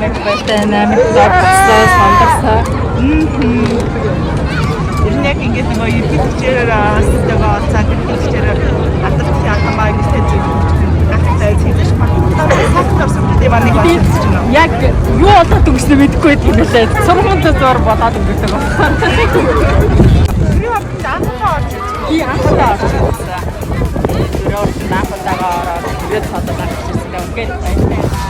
мэд байтай 8 дорцоо сондарсаа. Энэ яг ингэж нөгөө YouTube-ээр тэгээ цаг хэлчээр алдартай яамаа гэдэг зүйл гацтай хийж байна. Сахар орсон юм аа нэг байна. Яг юу болоод өнгөснө мэдэхгүй байдаг юм лээ. Сургуульд зур болоод өнгөрсөн байна. Тэр анхаа орж И анхаа орж ирсэн. Юу наахтагаа ороод ирээд цаадаа гарч ирсэн. Ингээд байна.